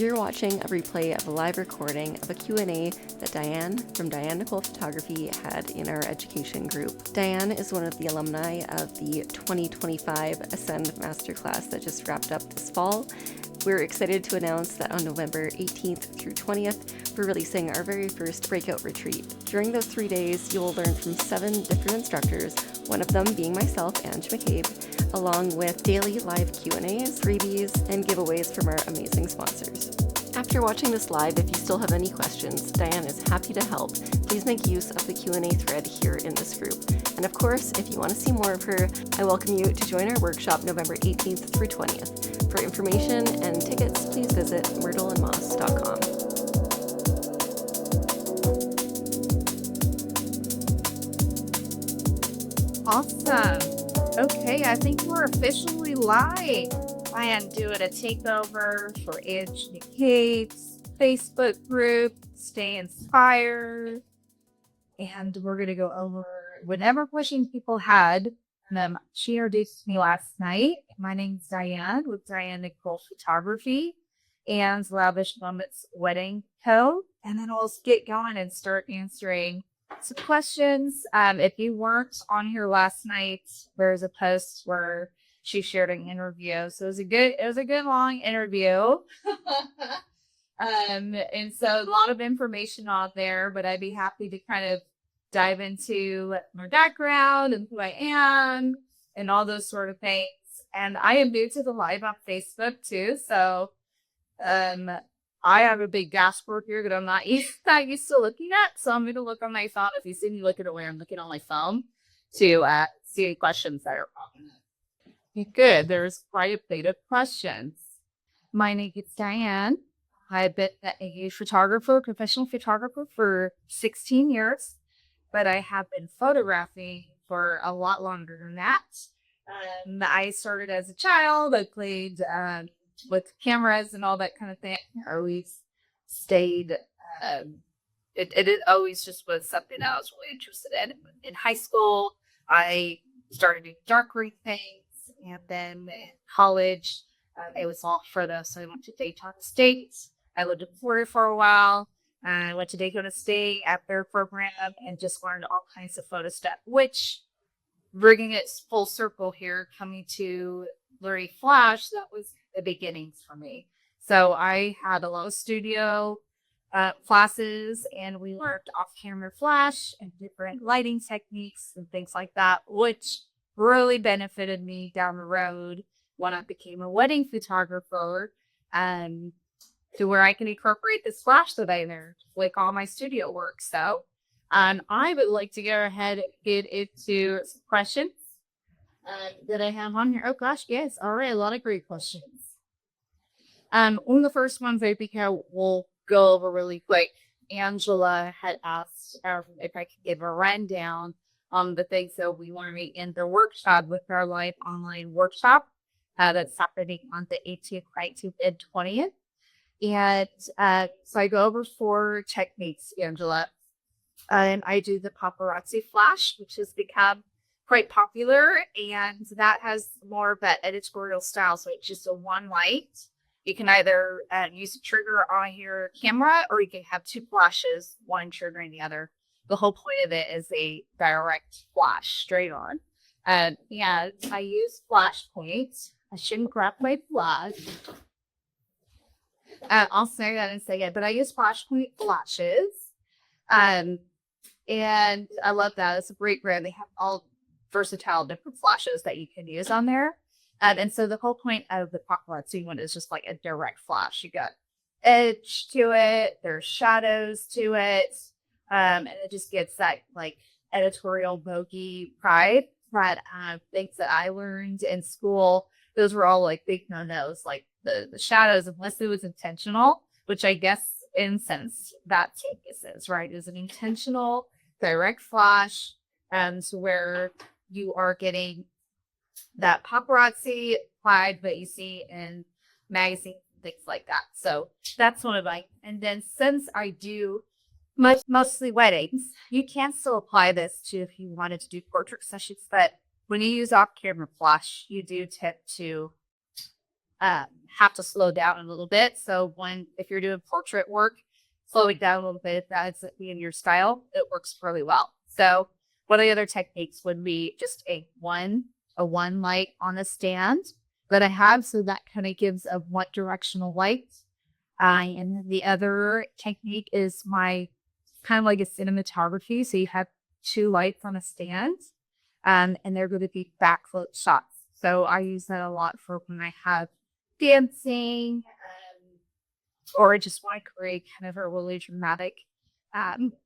You're watching a replay of a live recording of a Q&A that Diane from Diane Nicole Photography had in our education group. Diane is one of the alumni of the 2025 Ascend Masterclass that just wrapped up this fall. We're excited to announce that on November 18th through 20th, we're releasing our very first Breakout Retreat. During those 3 days, you will learn from 7 different instructors, one of them being myself, Ange McCabe, along with daily live Q&As, freebies, and giveaways from our amazing sponsors. After watching this live, if you still have any questions, Diane is happy to help. Please make use of the Q&A thread here in this group. And of course, if you want to see more of her, I welcome you to join our workshop November 18th through 20th. For information and tickets, please visit myrtleandmoss.com. Awesome. Okay, I think we're officially live. I am doing a takeover for Ange McCabe's Facebook group, Stay Inspired. And we're going to go over whatever questions people had. She introduced me last night. My name's Diane with Diane Nicole Photography and Lavish Moments Wedding Co. And then we'll get going and start answering some questions. If you weren't on here last night, there's a post where she shared an interview. So it was a good long interview. And so a lot of information out there, but I'd be happy to kind of dive into my background and who I am and all those sort of things. And I am new to the live on Facebook too. So I have a big dashboard here that I'm not used to looking at. So I'm going to look on my phone. If you see me looking away, I'm looking on my phone to see any questions that are popping up. Okay, good. There's quite a bit of questions. My name is Diane. I've been a professional photographer for 16 years. But I have been photographing for a lot longer than that. I started as a child. I played with cameras and all that kind of thing. I always stayed. It always just was something I was really interested in. In high school, I started doing darkroom things. And then in college, it was all further. So I went to Daytona State. I lived in Florida for a while. I went to Daytona State at their program and just learned all kinds of photo stuff, which, bringing it full circle here, coming to Lurie Flash, that was the beginnings for me. So I had a lot of studio classes, and we learned off-camera flash and different lighting techniques and things like that, which really benefited me down the road when I became a wedding photographer. To where I can incorporate this flash that I learned, like all my studio work. So I would like to go ahead and get into some questions that I have on here. Oh gosh, yes. All right, a lot of great questions. One of the first ones I think I will go over really quick. Angela had asked if I could give a rundown on the things that we learned in the workshop with our live online workshop that's happening on the 18th right to mid-20th. And so I go over 4 techniques, Angela. And I do the paparazzi flash, which has become quite popular. And that has more of that editorial style. So it's just a one light. You can either use a trigger on your camera, or you can have 2 flashes, one triggering the other. The whole point of it is a direct flash straight on. And I use flash points. I shouldn't grab my flash. I'll say that in a second, but I use flashpoint flashes. And I love that. It's a great brand. They have all versatile different flashes that you can use on there. And so the whole point of the paparazzi one is just like a direct flash. You got edge to it. There's shadows to it. And it just gets that like editorial bogey pride that things that I learned in school. Those were all like big no-nos, like the shadows, unless it was intentional, which I guess in sense that is, right? Is an intentional direct flash, where you are getting that paparazzi pride that you see in magazines, things like that. So that's one of my, and then since I do mostly weddings, you can still apply this to if you wanted to do portrait sessions, but when you use off-camera flash, you do tend to have to slow down a little bit. So if you're doing portrait work, slowing down a little bit, that's in your style, it works really well. So one of the other techniques would be just a one light on a stand that I have. So that kind of gives a one directional light. And then the other technique is my kind of like a cinematography. So you have two lights on a stand, and they're going to be backlit shots. So I use that a lot for when I have dancing, or I just want to create kind of a really dramatic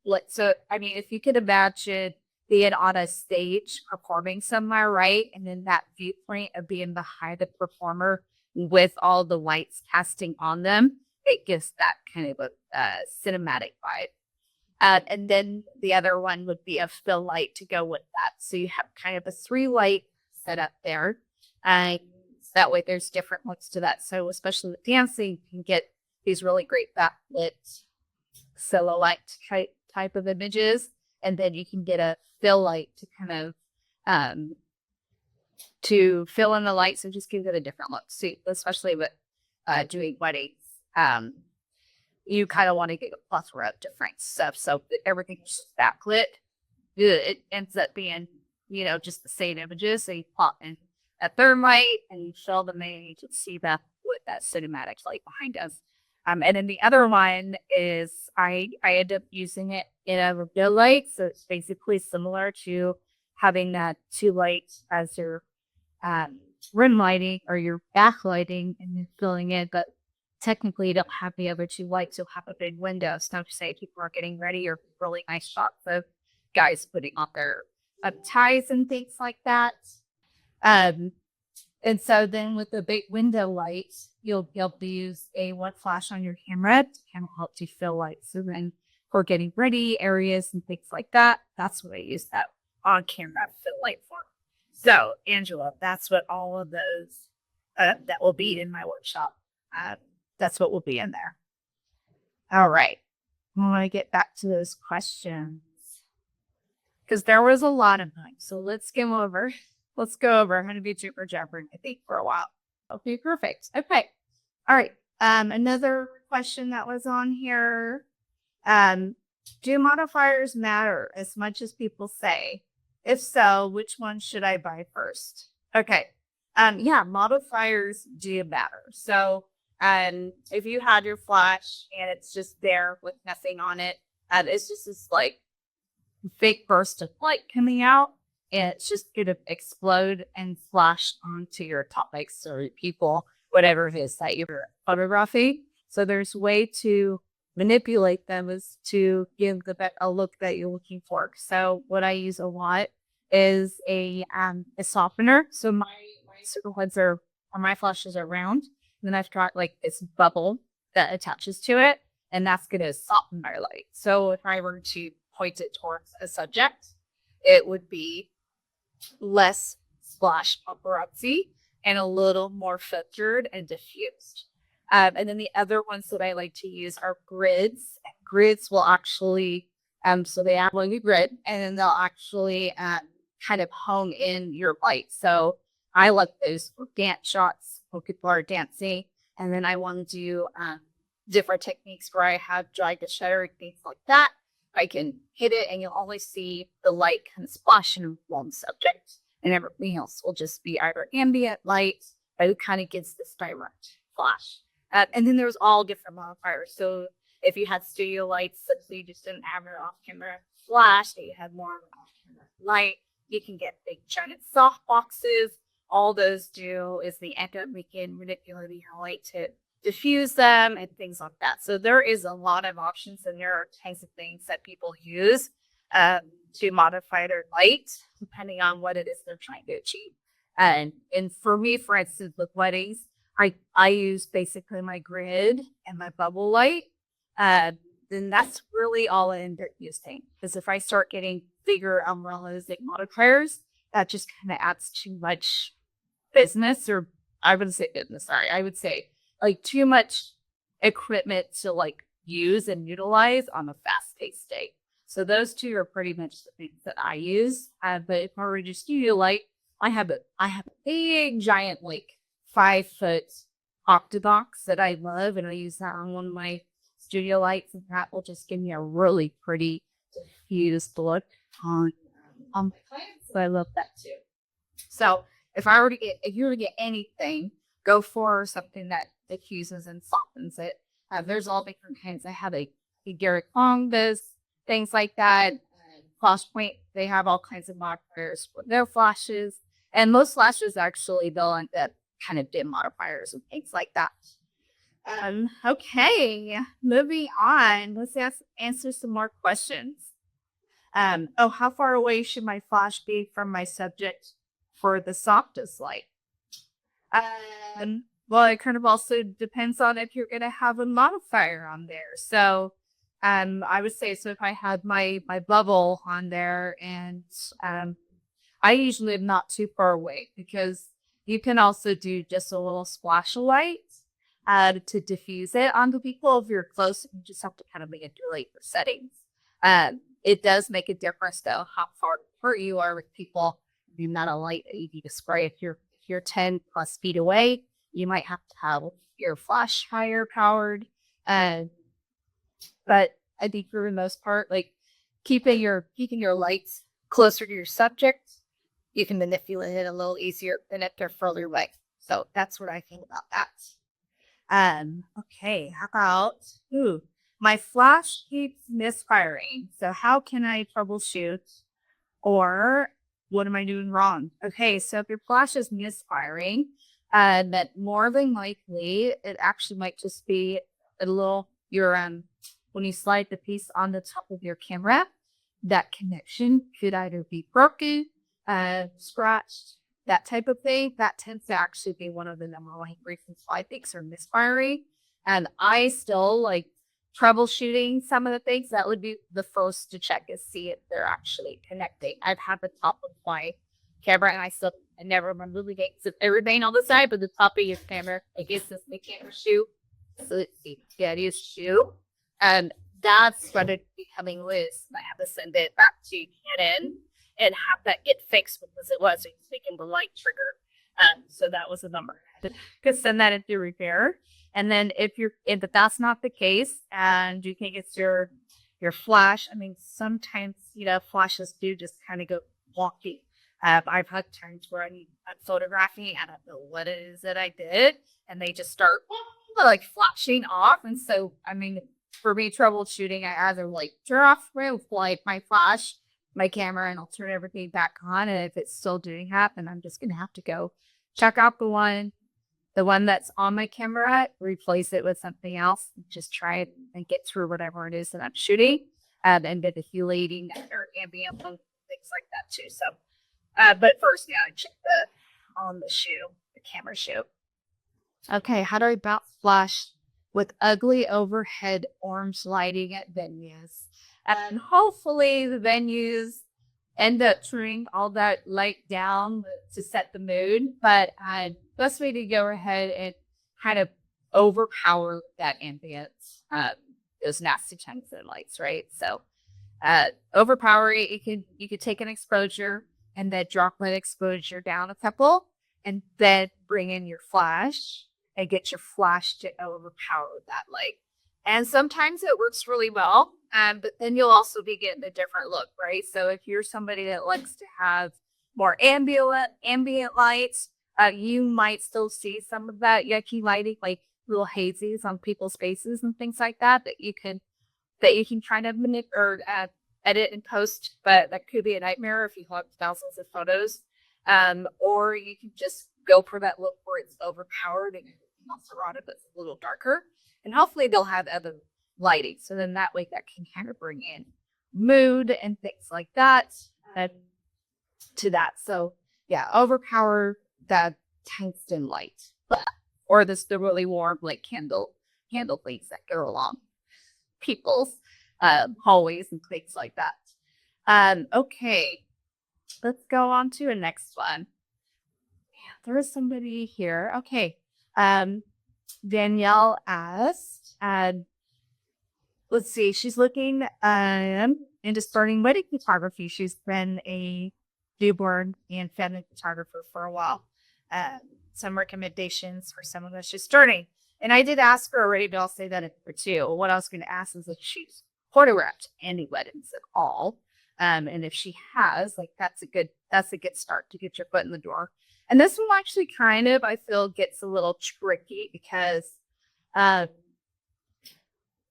look. So, I mean, if you could imagine being on a stage performing somewhere, right? And then that viewpoint of being behind the performer with all the lights casting on them, it gives that kind of a cinematic vibe. And then the other one would be a fill light to go with that. So you have kind of a 3 light setup there. That way there's different looks to that. So especially with dancing, you can get these really great backlit silhouette type of images. And then you can get a fill light to kind of to fill in the light. So just gives it a different look. So especially with doing weddings, you kind of want to get a plethora of different stuff. So everything's just backlit. It ends up being, just the same images. So you pop in a third light and you fill them in, and you can see that with that cinematic light behind us. And then the other one is I end up using it in a reveal light. So it's basically similar to having that 2 lights as your rim lighting or your back lighting and then filling in. But technically you don't have the other 2 lights. You'll have a big window. So to say people are getting ready, or really nice shots of guys putting on their ties and things like that. And so then with the big window light, you'll be able to use a one flash on your camera to kind of help you fill lights. So then for getting ready areas and things like that, that's what I use that on camera fill light for. So Angela, that's what all of those that will be in my workshop. That's what will be in there. All right. I want to get back to those questions because there was a lot of them. So let's go over. I'm going to be super jabbering, I think, for a while. Okay, perfect. Okay. All right. Another question that was on here. Do modifiers matter as much as people say? If so, which one should I buy first? Okay. Yeah, modifiers do matter. So, if you had your flash and it's just there with nothing on it, it's just this like fake burst of light coming out, and it's just going to explode and flash onto your topics or people, whatever it is that you're photographing. So there's a way to manipulate them is to give a look that you're looking for. So what I use a lot is a softener. So my circle heads or my flashes are round. And then I've got like this bubble that attaches to it, and that's going to soften my light. So if I were to point it towards a subject, it would be less splash paparazzi and a little more filtered and diffused. And then the other ones that I like to use are grids. Grids will actually, so they have like a grid, and then they'll actually kind of hone in your light. So I like those for dance shots when people are dancing. And then I want to do different techniques where I have drag to shutter and things like that. I can hit it and you'll always see the light kind of splash in one subject, and everything else will just be either ambient light, but it kind of gives this direct flash. And then there's all different modifiers. So if you had studio lights, so you just didn't have your off-camera flash, but you had more off-camera light, you can get big giant soft boxes. All those do is they end up manipulating your light to diffuse them and things like that. So there is a lot of options, and there are kinds of things that people use to modify their light depending on what it is they're trying to achieve. And for me, for instance, with weddings, I use basically my grid and my bubble light. Then that's really all I end up using. Because if I start getting bigger umbrellas and modifiers, that just kind of adds too much business, or I would say business, sorry. I would say like too much equipment to like use and utilize on a fast-paced day. So those two are pretty much the things that I use. But if I were to studio light, I have a big giant like 5-foot octabox that I love, and I use that on one of my studio lights, and that will just give me a really pretty diffused look on my clients. So I love that too. So if you were to get anything, go for something that diffuses and softens it. There's all different kinds. I have a Garrett Long does things like that. Flashpoint, they have all kinds of modifiers for their flashes. And most flashes actually, they'll end up kind of dim modifiers and things like that. Okay, moving on. Let's answer some more questions. How far away should my flash be from my subject for the softest light? Well, it kind of also depends on if you're going to have a modifier on there. So, I would say, so if I had my bubble on there, and I usually am not too far away, because you can also do just a little splash of light to diffuse it onto people. If you're close, you just have to kind of make it delay your settings. It does make a difference, though, how far apart you are with people. You're not a light that you need to spray. If you're 10 plus feet away, you might have to have your flash higher powered. But I think for the most part, like keeping your lights closer to your subject, you can manipulate it a little easier than if they're further away. So that's what I think about that. Okay, how about my flash keeps misfiring. So how can I troubleshoot, or what am I doing wrong? Okay, so if your flash is misfiring, that more than likely it actually might just be a little when you slide the piece on the top of your camera, that connection could either be broken, scratched, that type of thing. That tends to actually be one of the number one reasons why things are misfiring. And I still like troubleshooting some of the things. That would be the first to check is see if they're actually connecting. I've had the top of my camera, and I never remember the gates of everything on the side, but the top of your camera, I guess this the camera shoe. So let's see, yeah, it is shoe. And that's what it's becoming loose. I have to send it back to Canon and have that get fixed because it was taking the light trigger. So that was a number. I could send that into repair. And then if that's not the case and you think it's your flash, I mean, sometimes, flashes do just kind of go wonky. I've had times where I'm photographing, I don't know what it is that I did, and they just start like flashing off. And so, I mean, for me troubleshooting, I either like turn off my flash, my camera, and I'll turn everything back on. And if it's still doing that, then I'm just gonna have to go check out the one that's on my camera, replace it with something else, just try it and get through whatever it is that I'm shooting, and manipulating or ambient things like that too. So, but first, yeah, I check on the camera shoe. Okay, how do I bounce flash with ugly overhead orange lighting at venues? And hopefully the venues end up turning all that light down to set the mood. But best way to go ahead and kind of overpower that ambience, those nasty tungsten lights, right? So overpower it. You could take an exposure and then drop that exposure down a couple, and then bring in your flash and get your flash to overpower that light. And sometimes it works really well, but then you'll also be getting a different look, right? So if you're somebody that likes to have more ambient lights, you might still see some of that yucky lighting, like little hazies on people's faces and things like that you can try to manipulate or edit and post, but that could be a nightmare if you have thousands of photos. Or you can just go for that look where it's overpowered and also around it, but it's a little darker. And hopefully they'll have other lighting. So then that way that can kind of bring in mood and things like that to that. So yeah, overpower that tungsten light. Or the really warm like candle things that go along people's hallways and things like that. Okay, let's go on to the next one. Yeah, there is somebody here. Okay. Danielle asked, let's see, she's looking into starting wedding photography. She's been a newborn and family photographer for a while. some recommendations for someone that's just starting. And I did ask her already, but I'll say that in for two. What I was going to ask is if she's photographed any weddings at all. And if she has, like, that's a good start to get your foot in the door. And this one actually kind of, I feel, gets a little tricky because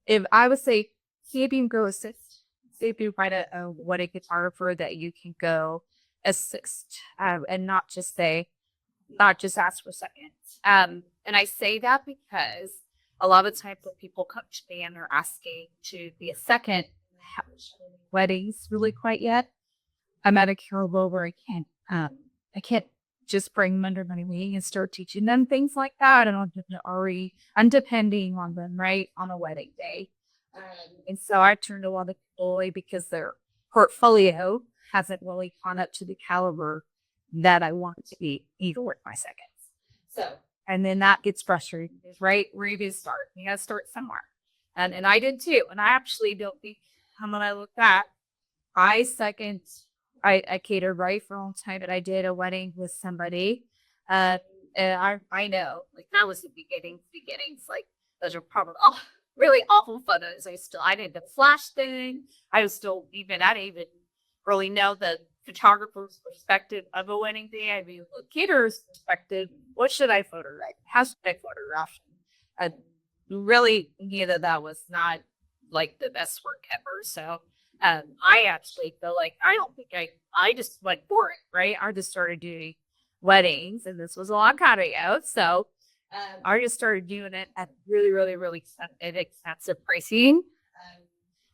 if I would say, see if you can go assist, see if you find a wedding photographer that you can go assist, and not just ask for seconds. And I say that because a lot of times when people come to me and they're asking to be a second, I haven't shown any weddings really quite yet. I'm at a level where I can't just bring them under my wing and start teaching them things like that. And I'm depending on them, right, on a wedding day. And so I turned a lot of people away because their portfolio hasn't really gone up to the caliber that I want it to be, even with my seconds. So, and then that gets frustrating, right? Where you start? You got to start somewhere. And I did too. And I actually don't think, when I look back, I catered right for a long time, but I did a wedding with somebody. And I know, like, that was the beginnings. Like, those are probably really awful photos. I did the flash thing. I didn't even really know the photographer's perspective of a wedding day. I mean, the caterer's perspective, what should I photograph? How should I photograph? Really, that was not like the best work ever. So I actually feel like I just went for it, right? I just started doing weddings, and this was a lot cardio. So I just started doing it at really, really, really expensive pricing.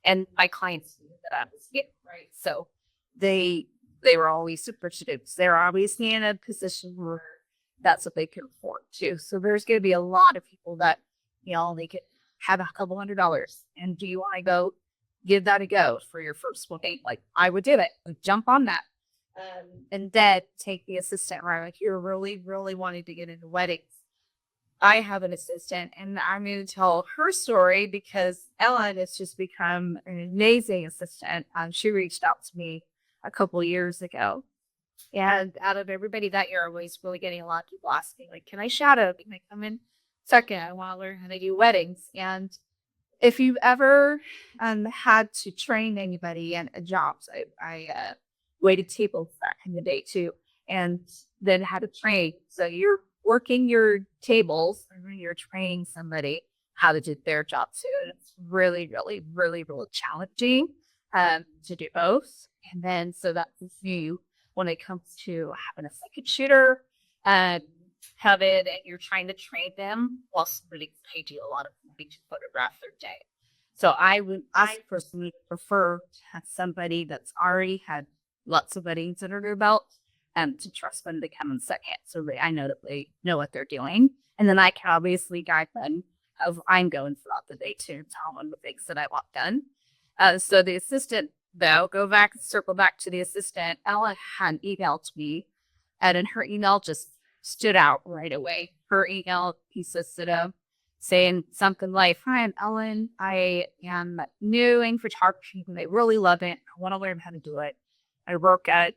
And my clients knew that I was getting right. So they were always super students. They were obviously in a position where that's what they could afford too. So there's going to be a lot of people that, they could have a couple $100. And do you want to go give that a go for your first wedding? Like, I would do it. Jump on that. And then take the assistant, right? Like, you're really, really wanting to get into weddings. I have an assistant, and I'm going to tell her story because Ellen has just become an amazing assistant. She reached out to me a couple years ago. And out of everybody that year, I was really getting a lot of people asking, like, can I shadow? Can I come in second? I want to learn how to do weddings. And if you've ever had to train anybody in jobs, I waited tables back in the day too, and then had to train. So you're working your tables and you're training somebody how to do their job too. And it's really, really, really, really challenging to do both. And then so that's you when it comes to having a second shooter, have it, and you're trying to train them while somebody paid you a lot of money to photograph their day. So I personally prefer to have somebody that's already had lots of weddings under their belt, to trust them to come in second, so I know that they know what they're doing. And then I can obviously guide them of I'm going throughout the day too, tell them the things that I want done. So the assistant, though, circle back to the assistant. Ella had emailed me, and in her email just stood out right away. Her email piece stood up saying something like, "Hi, I'm Ellen. I am new in photography, and I really love it. I want to learn how to do it. I work at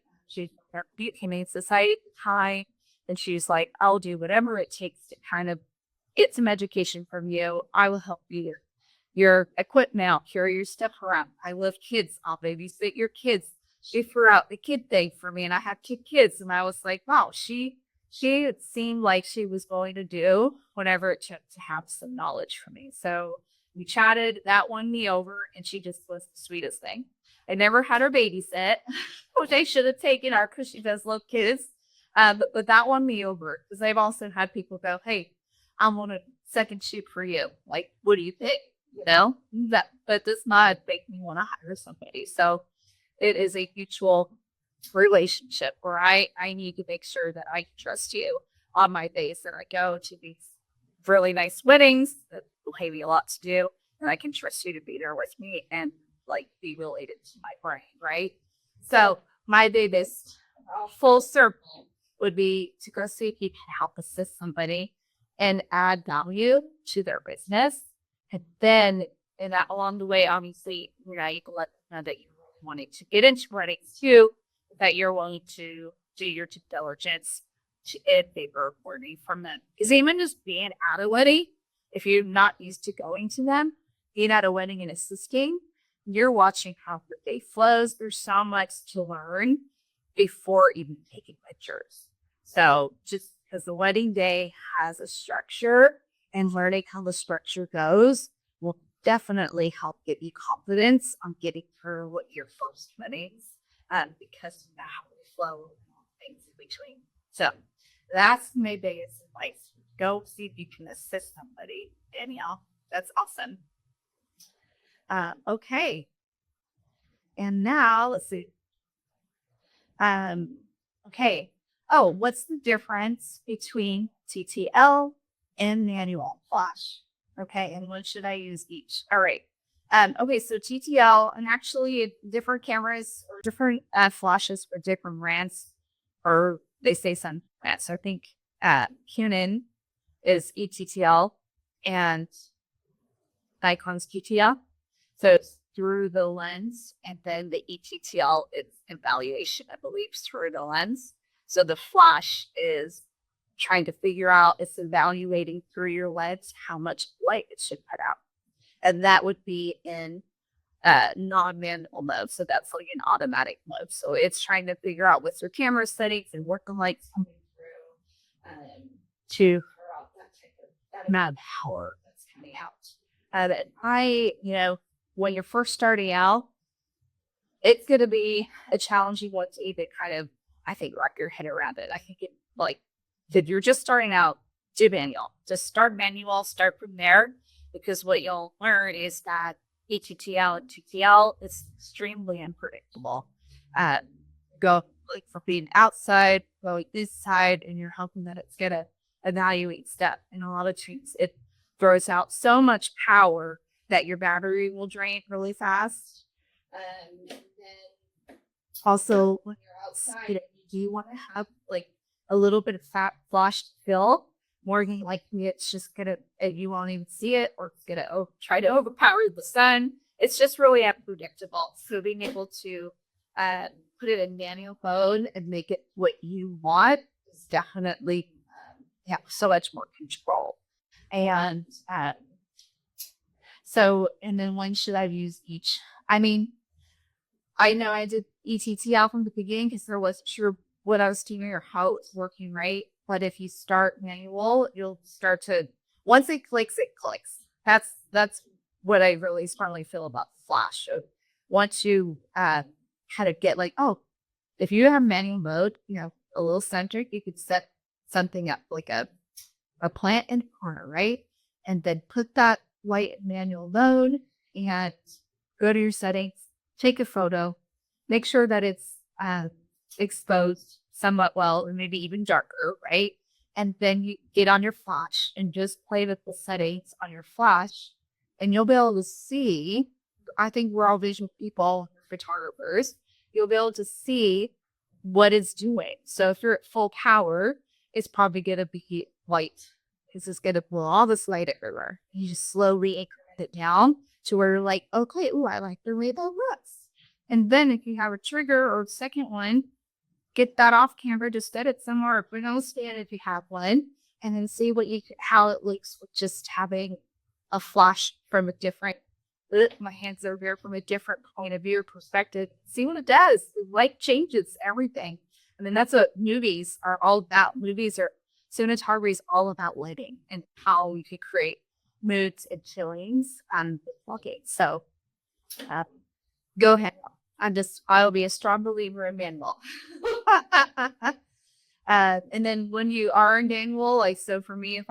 Humane Society. Hi." And she's like, "I'll do whatever it takes to kind of get some education from you. I will help you. Your equipment out, carry your stuff around. I love kids. I'll babysit your kids." She threw out the kid thing for me, and I have 2 kids. And I was like, wow, she it seemed like she was going to do whatever it took to have some knowledge from me. So we chatted, that won me over, and she just was the sweetest thing. I never had her babysit, which I should have taken her because she does love kids. But that won me over because I've also had people go, "Hey, I'm on a second shoot for you. Like, what do you think?" But does not make me want to hire somebody. So it is a mutual relationship where I need to make sure that I trust you on my days that I go to these really nice weddings that will pay me a lot to do, and I can trust you to be there with me and like be related to my brain, right? So my biggest full circle would be to go see if you can help assist somebody and add value to their business. And then along the way, obviously, you can let them know that you're wanting to get into weddings too, that you're willing to do your due diligence in favor of learning from them. Because even just being at a wedding, if you're not used to going to them, being at a wedding and assisting, you're watching how the day flows. There's so much to learn before even taking pictures. So just because the wedding day has a structure and learning how the structure goes will definitely help give you confidence on getting through what your first weddings, because of how they flow and all things in between. So that's my biggest advice. Go see if you can assist somebody. Danielle, that's awesome. Okay. And now let's see. Okay. Oh, what's the difference between TTL and manual flash? Okay. And when should I use each? All right. Okay. So TTL, and actually different cameras or different flashes for different brands, or they say some brands. So I think Canon is ETTL and Nikon's TTL. So it's through the lens, and then the ETTL is evaluation, I believe, through the lens. So the flash is trying to figure out, it's evaluating through your lens how much light it should put out. And that would be in non-manual mode. So that's like an automatic mode. So it's trying to figure out what's your camera settings and what the light's coming through to figure out that amount of power that's coming out. When you're first starting out, it's going to be a challenging one to even kind of, I think, wrap your head around it. I think if you're just starting out, do manual. Just start manual, start from there, because what you'll learn is that ETTL and TTL is extremely unpredictable. Go like from being outside, going this side, and you're hoping that it's going to evaluate stuff. And a lot of times it throws out so much power that your battery will drain really fast. And then also when you're outside, do you want to have like a little bit of fat flash fill? More than likely, it's just gonna, you won't even see it, or it's gonna try to overpower the sun. It's just really unpredictable. So being able to put it in manual mode and make it what you want is definitely so much more control. And and then when should I use each? I mean, I know I did ETTL from the beginning because there wasn't sure what I was doing or how it was working right. But if you start manual, you'll start to, once it clicks, it clicks. That's what I really strongly feel about Flash. So once you kind of get like, if you have manual mode, a little centric, you could set something up like a plant in the corner, right? And then put that light in manual mode and go to your settings, take a photo, make sure that it's exposed somewhat well, or maybe even darker, right? And then you get on your flash and just play with the settings on your flash, and you'll be able to see, I think we're all visual people, photographers, you'll be able to see what it's doing. So if you're at full power, it's probably going to be white. Because it's going to blow all this light everywhere. You just slowly increment it down to where you're like, okay, I like the way that looks. And then if you have a trigger or a second one, get that off camera, just set it somewhere, or put it on a stand if you have one, and then see how it looks with just having a flash from a different, my hands are here, from a different point of view or perspective. See what it does. The light changes everything. I mean, that's what movies are all about. Cinematography is all about lighting and how you can create moods and feelings with vlogging. So go ahead. I'll be a strong believer in manual. And then when you are in manual, like, so for me, if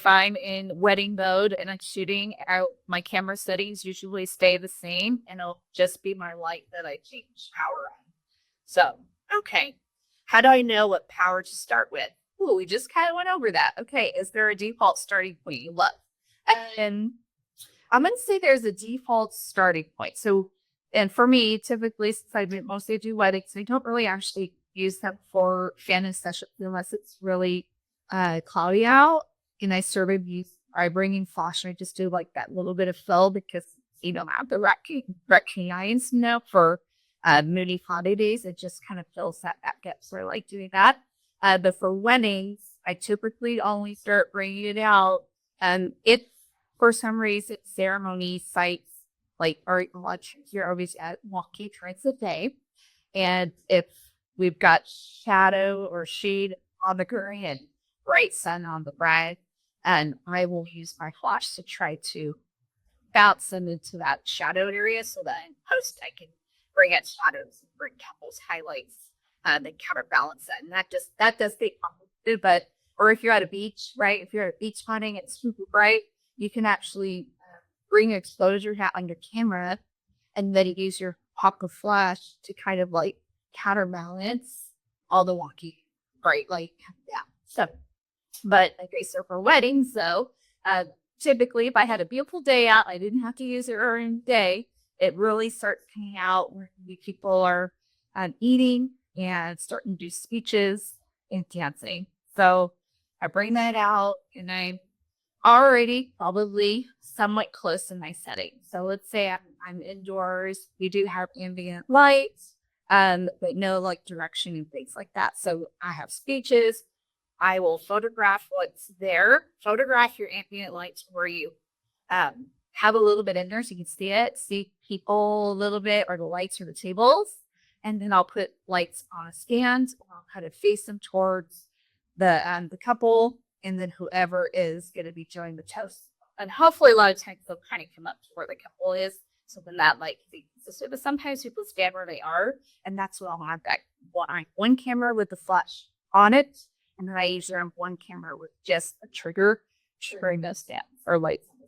I'm in wedding mode and I'm shooting out, my camera settings usually stay the same, and it'll just be my light that I change power on. So, okay. How do I know what power to start with? Ooh, we just kind of went over that. Okay, is there a default starting point you love? And I'm going to say there's a default starting point. So, and for me, typically, since I mostly do weddings, I don't really actually use them for family sessions unless it's really cloudy out. And I bring in flash, and I just do like that little bit of fill because you don't have the recognize for moody cloudy days. It just kind of fills that gap. So I like doing that. But for weddings, I typically only start bringing it out if for some reason ceremony sites like are much you're always at wonky during the day, and if we've got shadow or shade on the groom and bright sun on the bride, and I will use my flash to try to bounce them into that shadowed area so that in post I can bring out shadows and bring out those highlights and counterbalance that. And that does take complicated, but or if you're at a beach, right? If you're at beach hunting, it's super bright, you can actually bring exposure hat on your camera and then you use your pop of flash to kind of like counterbalance all the wonky bright light. Yeah. So, but okay, so for weddings though, typically if I had a beautiful day out, I didn't have to use it during the day. It really starts coming out where people are eating and starting to do speeches and dancing. So I bring that out and I'm already probably somewhat close in my setting. So let's say I'm indoors. We do have ambient lights, but no like direction and things like that. So I have speeches. I will photograph what's there. Photograph your ambient lights where you have a little bit in there so you can see it, see people a little bit, or the lights or the tables. And then I'll put lights on a stand. I'll kind of face them towards the couple, and then whoever is going to be doing the toast. And hopefully a lot of times they'll kind of come up to where the couple is. So then that like, but sometimes people stand where they are, and that's what I'll have that one camera with the flash on it. And then I usually have one camera with just a trigger triggering those stands or lights on the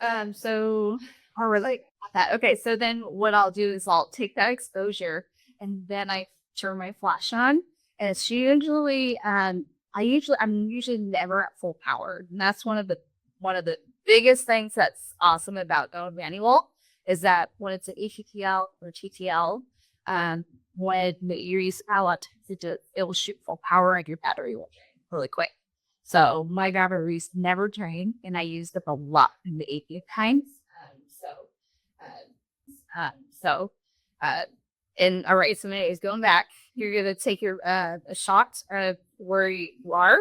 stands. So, or like that. Okay. So then what I'll do is I'll take that exposure and then I turn my flash on, and it's usually, I'm usually never at full power. And that's one of the biggest things that's awesome about going manual is that when it's an ETTL or TTL, when you use outlet, it will shoot full power and your battery will drain really quick. So my batteries never drain, and I use them a lot in the AV times. And all right, so anyways, going back, you're gonna take your a shot of where you are,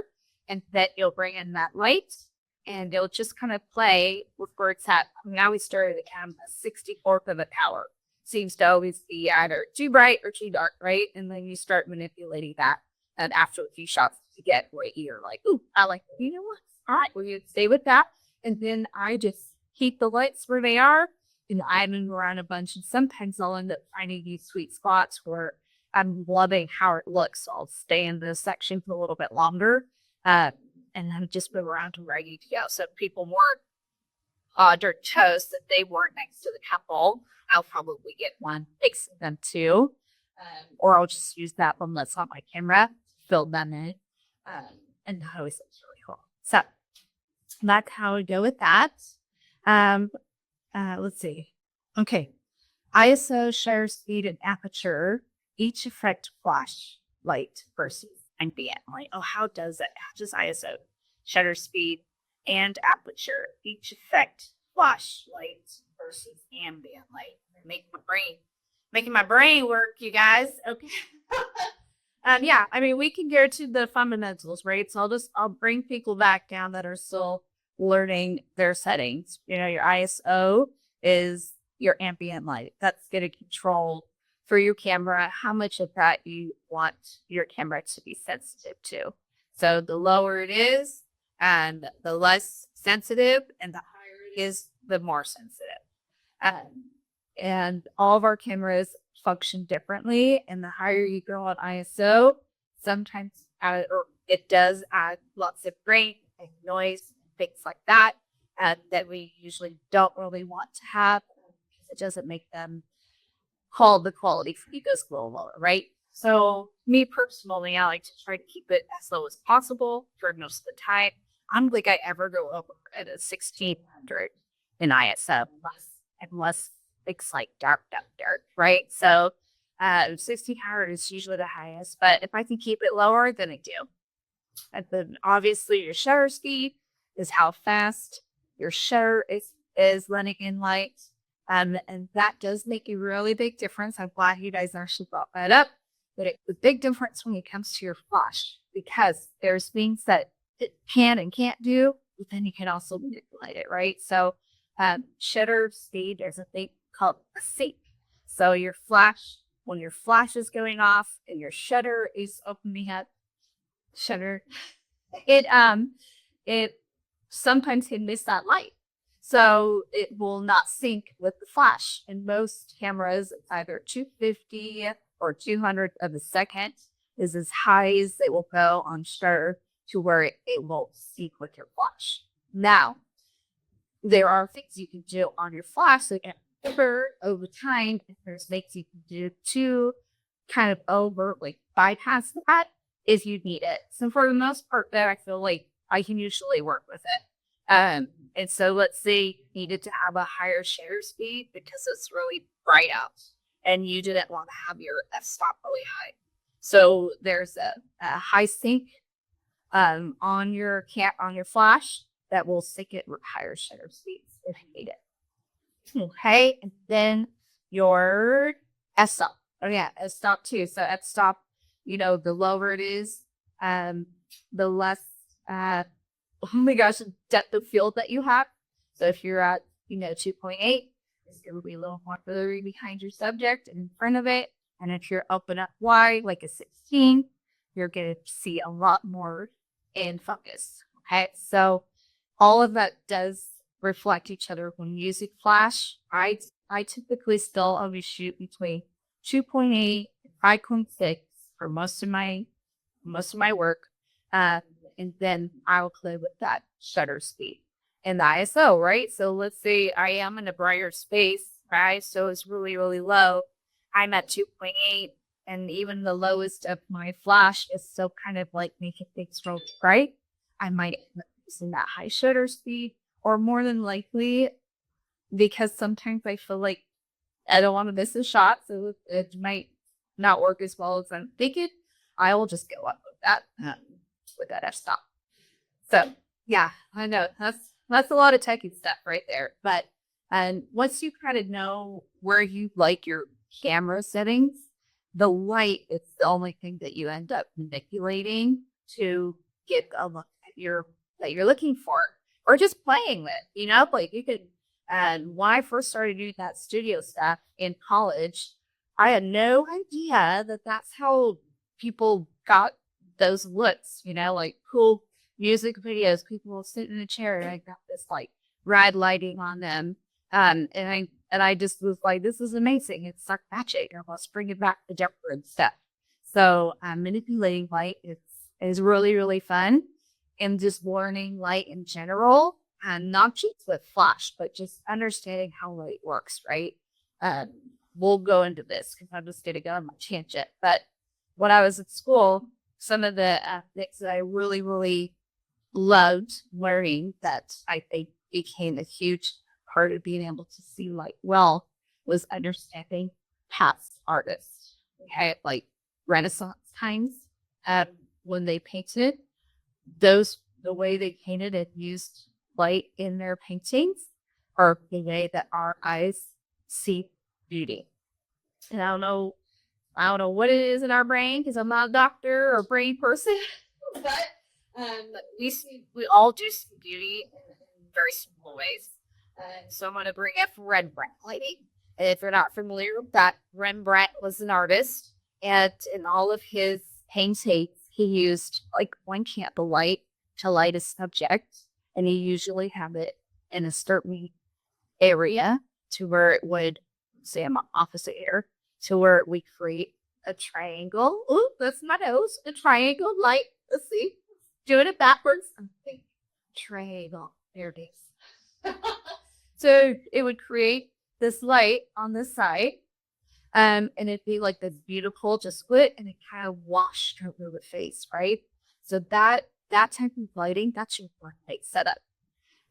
and then you'll bring in that light, and it'll just kind of play with where it's at. Now we started at kind of a 64th of a power. Seems to always be either too bright or too dark, right? And then you start manipulating that. And after a few shots to get where you're like, ooh, I like it. You know what? All right, we're going to stay with that. And then I just keep the lights where they are and I move around a bunch. And sometimes I'll end up finding these sweet spots where I'm loving how it looks. So I'll stay in this section for a little bit longer. And then just move around to where I need to go. So if people weren't during toast, that they weren't next to the couple, I'll probably get one next to them too. Or I'll just use that one that's on my camera, fill them in. And that always looks really cool. So that's how we go with that. Let's see. Okay. ISO, shutter speed, and aperture each affect flash light versus ambient light. Oh, how does it? How does ISO, shutter speed, and aperture each affect flash light versus ambient light? Making my brain work, you guys. Okay. Yeah, I mean, we can go to the fundamentals, right? So I'll bring people back down that are still learning their settings. You know, your ISO is your ambient light. That's going to control for your camera how much of that you want your camera to be sensitive to. So the lower it is, and the less sensitive, and the higher it is, the more sensitive. And all of our cameras function differently. And the higher you go on ISO, sometimes it does add lots of grain and noise, things like that, that we usually don't really want to have. It doesn't make them call the quality for you goes a little lower, right? So me personally, I like to try to keep it as low as possible for most of the time. I don't think I ever go over at a 1600 in ISO unless it's like dark, right? So 1600 is usually the highest, but if I can keep it lower, then I do. And then obviously your shutter speed is how fast your shutter is letting in light. And that does make a really big difference. I'm glad you guys actually brought that up. But the big difference when it comes to your flash, because there's things that it can and can't do, but then you can also manipulate it, right? So shutter speed, there's a thing called a sync. So your flash, when your flash is going off and your shutter is opening up, it sometimes can miss that light. So it will not sync with the flash. In most cameras, it's either 250 or 200 of a second is as high as it will go on shutter to where it won't sync with your flash. Now, there are things you can do on your flash that get better over time. There's things you can do to kind of overtly bypass that if you need it. So for the most part, though, I feel like I can usually work with it. And so let's say you needed to have a higher shutter speed because it's really bright out and you didn't want to have your f-stop really high. So there's a high sync on your flash that will sync it with higher shutter speeds if you need it. Okay, and then your f-stop. Oh yeah, f-stop too. So f-stop, the lower it is, the less oh my gosh, depth of field that you have. So if you're at, 2.8, it's going to be a little more blurry behind your subject and in front of it. And if you're up and up wide, like a 16, you're going to see a lot more in focus. Okay, so all of that does reflect each other when using flash. I typically still always shoot between 2.8 and 5.6 for most of my work. And then I'll play with that shutter speed and the ISO, right? So let's say I am in a brighter space, right? So it's really, really low. I'm at 2.8, and even the lowest of my flash is still kind of like making things real bright. I might end up using that high shutter speed, or more than likely, because sometimes I feel like I don't want to miss a shot, so it might not work as well as I'm thinking, I will just go up with that f-stop. So yeah, I know that's a lot of techie stuff right there. But once you kind of know where you like your camera settings, the light is the only thing that you end up manipulating to get a look that you're looking for, or just playing with. Like you could. And when I first started doing that studio stuff in college, I had no idea that that's how people got those looks, like cool music videos. People will sit in a chair and I got this like red lighting on them. And I just was like, this is amazing. It's like magic. Let's bring it back to Denver and stuff. So manipulating light is really, really fun. And just learning light in general, and not just with flash, but just understanding how light works, right? We'll go into this because I'm just going to go on my tangent. But when I was at school, some of the things that I really, really loved learning that I think became a huge part of being able to see light well was understanding past artists. Okay, like Renaissance times, when they painted, the way they painted and used light in their paintings are the way that our eyes see beauty. And I don't know what it is in our brain because I'm not a doctor or brain person, but we all do see beauty in very simple ways. So I'm going to bring up Rembrandt lighting. And if you're not familiar with that, Rembrandt was an artist, and in all of his paintings, he used like one candle light to light a subject, and he usually have it in a certain area to where it would, say I'm opposite here, to where we create a triangle. Oh, that's my nose. A triangle light. Let's see. Doing it backwards. Triangle. There it is. So it would create this light on this side. And it'd be like this beautiful just split, and it kind of washed over the face, right? So that type of lighting, that's your light setup.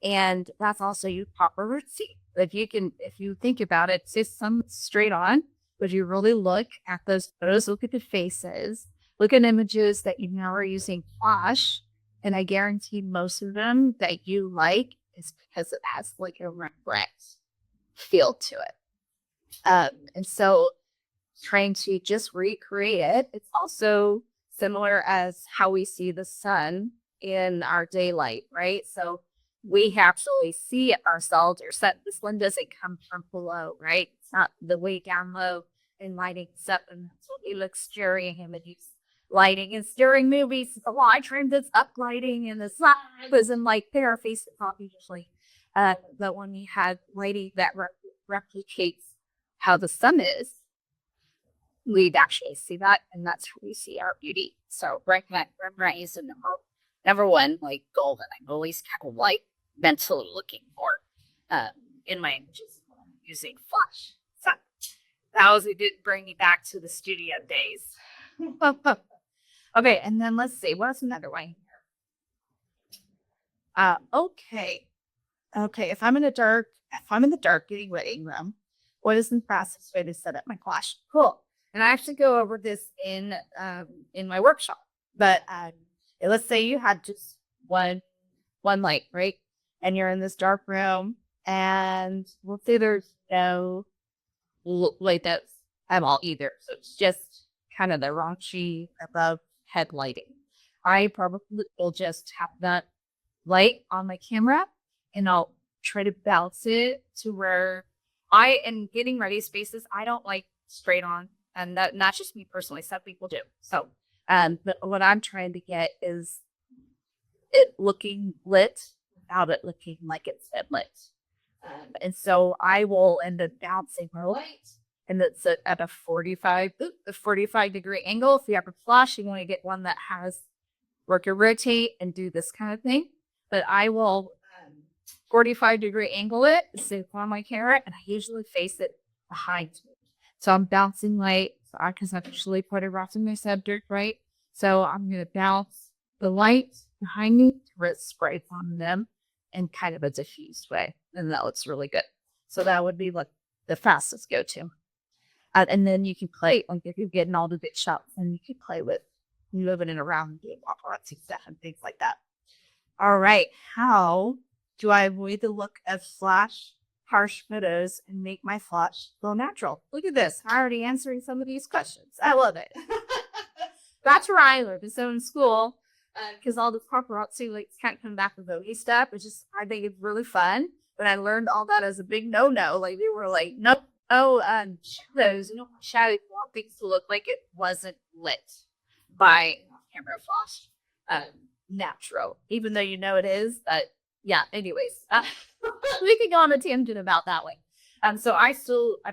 And that's also your proper routine. If you think about it, it's just some straight on, but you really look at those photos, look at the faces, look at images that you now are using flash, and I guarantee most of them that you like is because it has like a Rembrandt feel to it. And so trying to just recreate it. It's also similar as how we see the sun in our daylight, right? So we actually see ourselves, or set the sun doesn't come from below, right? It's not the way down low and lighting us up, and that's what he looks during him, and he's lighting and steering movies. The light trim that's up lighting, and the sun was in like face obviously. But when we had lighting that replicates how the sun is, we'd actually see that, and that's where we see our beauty. So Rembrandt is the number one like goal that I'm always kind of like mentally looking for in my images when I'm using Flash. So it did bring me back to the studio days. Okay, and then let's see, what's another way here? Okay. If I'm in the dark getting ready room, what is the fastest way to set up my Flash? Cool. And I actually go over this in my workshop. But let's say you had just one light, right? And you're in this dark room, and let's say there's no light that's at all either. So it's just kind of the raunchy above head lighting. I probably will just have that light on my camera, and I'll try to balance it to where in getting ready spaces, I don't like straight on. And that not just me personally, some people do. So, but what I'm trying to get is it looking lit without it looking like it's been lit. And so I will end up bouncing my light, and it's at a 45 degree angle. If you have a flash, you want to get one that has where you can rotate and do this kind of thing. But I will 45 degree angle it, so on my camera, and I usually face it behind me. So I'm bouncing light, because I actually put it right in my subject, right? So I'm going to bounce the light behind me to where it sprays on them in kind of a diffused way. And that looks really good. So that would be like the fastest go-to. And then you can play, like if you're getting all the big shots, and you can play with moving it around, doing paparazzi stuff and things like that. All right. How do I avoid the look of flash harsh photos and make my flash feel natural? Look at this. I'm already answering some of these questions. I love it. That's where I learned. So in school, because all the paparazzi like can't come back with Vogue stuff, I think it's really fun. But I learned all that as a big no. Like they were like, nope. Shadows. Shadows want things to look like it wasn't lit by camera flash. Natural, even though it is. But yeah, anyways, we could go on a tangent about that way. So I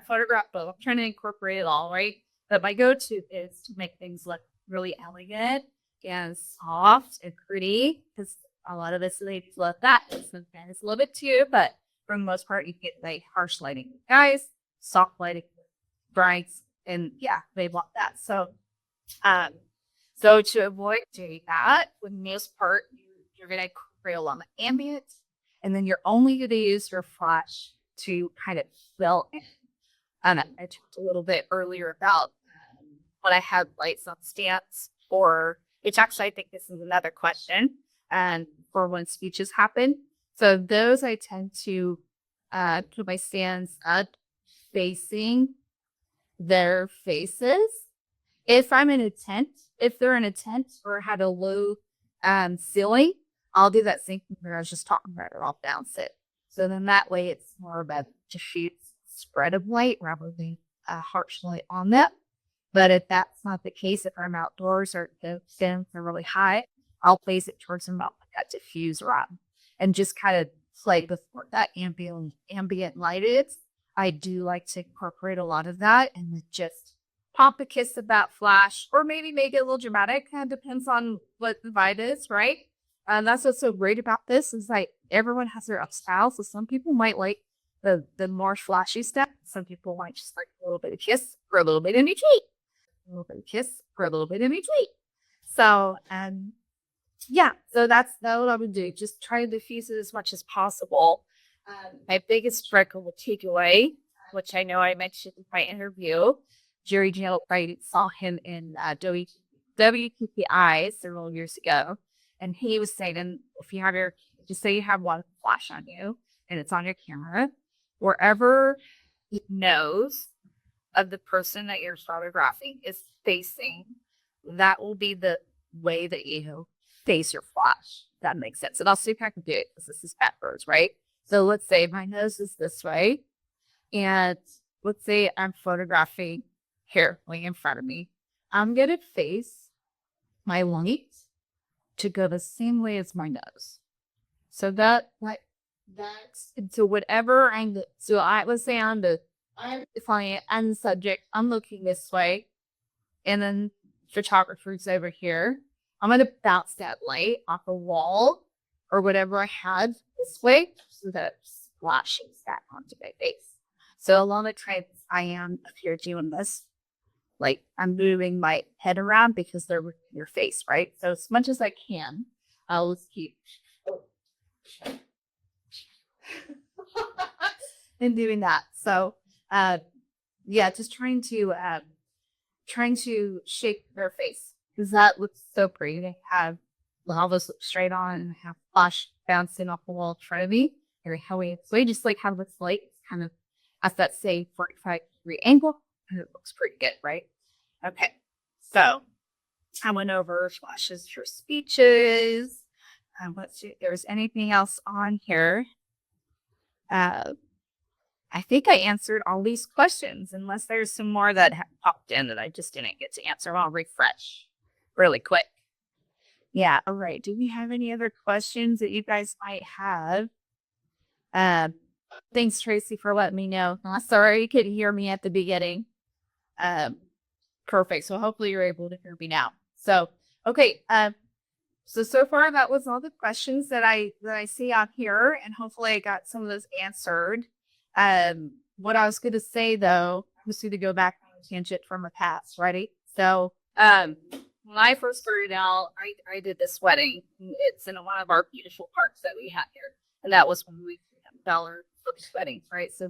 photograph both. I'm trying to incorporate it all, right? But my go-to is to make things look really elegant and soft and pretty, because a lot of us ladies love that. Sometimes a little bit too, but for the most part, you get like harsh lighting with guys, soft lighting with brides, and yeah, they want that. So, so to avoid doing that, for the most part, you're going to create a lot of ambient, and then you're only going to use your flash to kind of fill in. I talked a little bit earlier about when I had lights on stands, which actually I think this is another question, and for when speeches happen. So those I tend to put my stands up facing their faces. If they're in a tent or had a low ceiling, I'll do that same thing where I was just talking about it. I'll bounce it. So then that way it's more of a diffuse spread of light rather than a harsh light on them. But if that's not the case, if I'm outdoors or the stands are really high, I'll place it towards them about that diffuser on and just kind of play before that ambient light is. I do like to incorporate a lot of that and just pop a kiss of that flash, or maybe make it a little dramatic. Kind of depends on what the vibe is, right? And that's what's so great about this is like everyone has their own style. So some people might like the more flashy stuff. Some people might just like a little bit of kiss for a little bit in retreat. A little bit of kiss for a little bit in retreat. So, yeah, so that's what I would do. Just try to diffuse it as much as possible. My biggest struggle with takeaway, which I know I mentioned in my interview, Jerry Jail, I saw him in WTPI several years ago, and he was saying, if you have just say you have one flash on you, and it's on your camera, wherever it knows of the person that you're photographing is facing, that will be the way that you face your flash. That makes sense. And I'll see if I can do it because this is backwards, right? So let's say my nose is this way. And let's say I'm photographing here, like in front of me. I'm going to face my light to go the same way as my nose. So that's to whatever angle. So let's say I'm the client and the subject. I'm looking this way, and then photographer's over here. I'm going to bounce that light off a wall or whatever I had this way so that it splashes back onto my face. So a lot of times I am up here doing this, like I'm moving my head around because they're in your face, right? So as much as I can, I'll just keep and doing that. So yeah, just trying to shape their face because that looks so pretty. They have all this look straight on and have flash bouncing off the wall in front of me. Very heavy. So I just like have this light kind of at that say 45-degree angle, and it looks pretty good, right? Okay. So I went over flashes for speeches. Let's see if there's anything else on here. I think I answered all these questions, unless there's some more that popped in that I just didn't get to answer. I'll refresh really quick. Yeah, all right. Do we have any other questions that you guys might have? Thanks, Tracy, for letting me know. Sorry you couldn't hear me at the beginning. Perfect. So hopefully you're able to hear me now. So, okay. So far that was all the questions that I see on here, and hopefully I got some of those answered. What I was going to say though, was to go back on a tangent from the past. Ready? So, when I first started out, I did this wedding. It's in one of our beautiful parks that we have here, and that was when we had our first wedding, right? So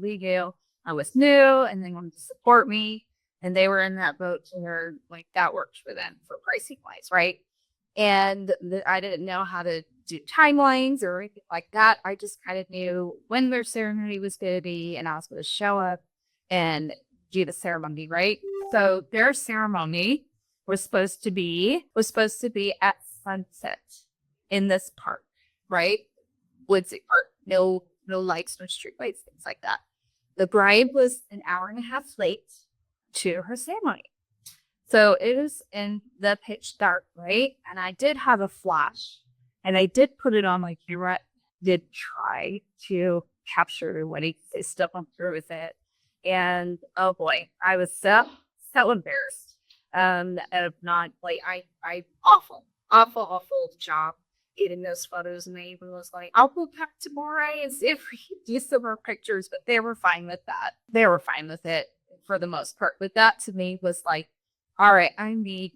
I was new, and they wanted to support me, and they were in that boat where like that worked for them for pricing wise, right? And I didn't know how to do timelines or anything like that. I just kind of knew when their ceremony was going to be, and I was going to show up and do the ceremony, right? So their ceremony was supposed to be at sunset in this park, right? Woodsy Park. No lights, no street lights, things like that. The bride was an hour and a half late to her ceremony. So it was in the pitch dark, right? And I did have a flash, and I did put it on my camera. Did try to capture the wedding. They still went through with it, and oh boy, I was so embarrassed. Of not like I awful job getting those photos, and they even was like, I'll go back tomorrow and see if we can do some more pictures. But they were fine with that. They were fine with it for the most part. But that to me was like, all right, I need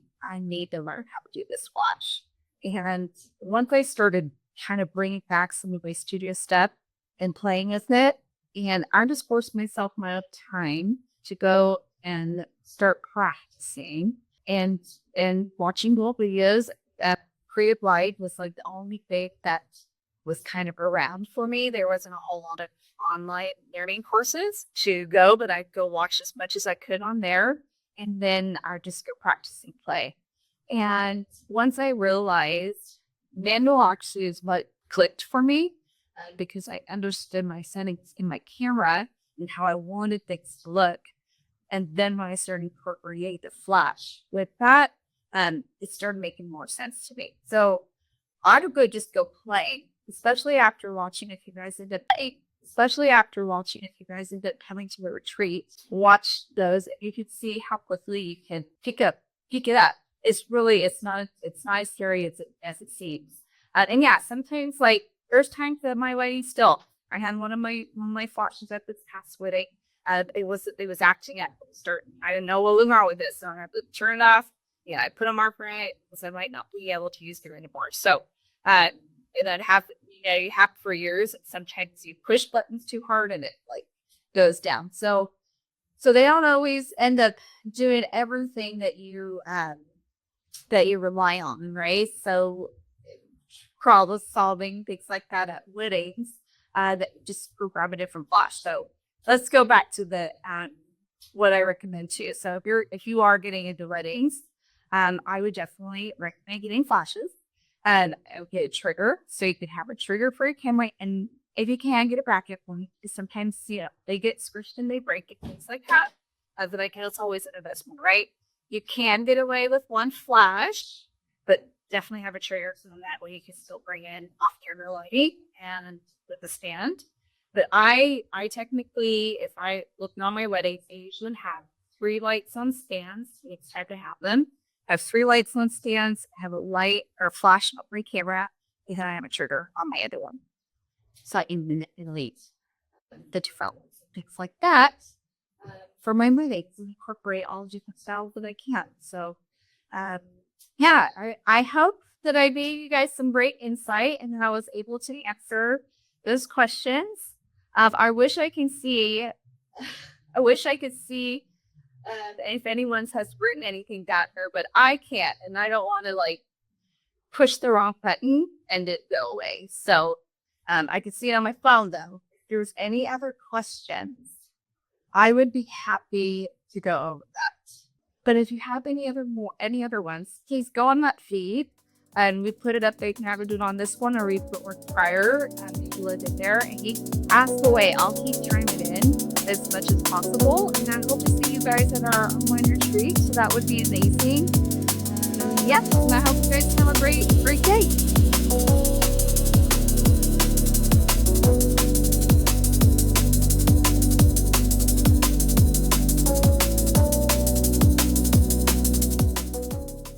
to learn how to do this flash. And once I started kind of bringing back some of my studio stuff and playing with it, and I just forced myself my own time to go and start practicing and watching little videos. Creative Light was like the only thing that was kind of around for me. There wasn't a whole lot of online learning courses to go, but I'd go watch as much as I could on there. And then I just go practice and play. And once I realized manual actually is what clicked for me because I understood my settings in my camera and how I wanted things to look. And then when I started to create the flash with that, it started making more sense to me. So I would just go play, especially after launching. If you guys end up coming to a retreat, watch those. You can see how quickly you can pick it up. It's not as scary as it seems. And yeah, sometimes like there's times that my wedding still. I had one of my flashes at this past wedding. It was acting at start. I didn't know what was wrong with it, so I had to turn it off. Yeah, I put a marker in it because I might not be able to use it anymore. So, and then you have for years. Sometimes you push buttons too hard and it like goes down. So they don't always end up doing everything that you rely on, right? So problem solving, things like that at weddings, that just program a different flash. So let's go back to the what I recommend too. So if you are getting into weddings, I would definitely recommend getting flashes and get a trigger. So you could have a trigger for your camera, and if you can, get a bracket one, because sometimes they get squished and they break and things like that. But I guess it's always an investment, right? You can get away with one flash, but definitely have a trigger, so that way you can still bring in off-camera lighting and with the stand. But I technically, if I look on my weddings, I usually have 3 lights on stands. It's time to have them. I have 3 lights on stands. I have a light or a flash on my camera, and then I have a trigger on my other one. So I manipulate the different things like that for my weddings and incorporate all the different styles that I can. So, yeah, I hope that I gave you guys some great insight and that I was able to answer those questions. I wish I could see if anyone has written anything down here, but I can't, and I don't want to push the wrong button and it go away. So I can see it on my phone though. If there's any other questions, I would be happy to go over that. But if you have any other ones, please go on that feed. And we put it up there. You can have it on this one, or we put one prior. You let it there, and you ask away. I'll keep chiming in as much as possible. And I hope to see you guys at our online retreat. So that would be amazing. Yes, and I hope you guys have a great day.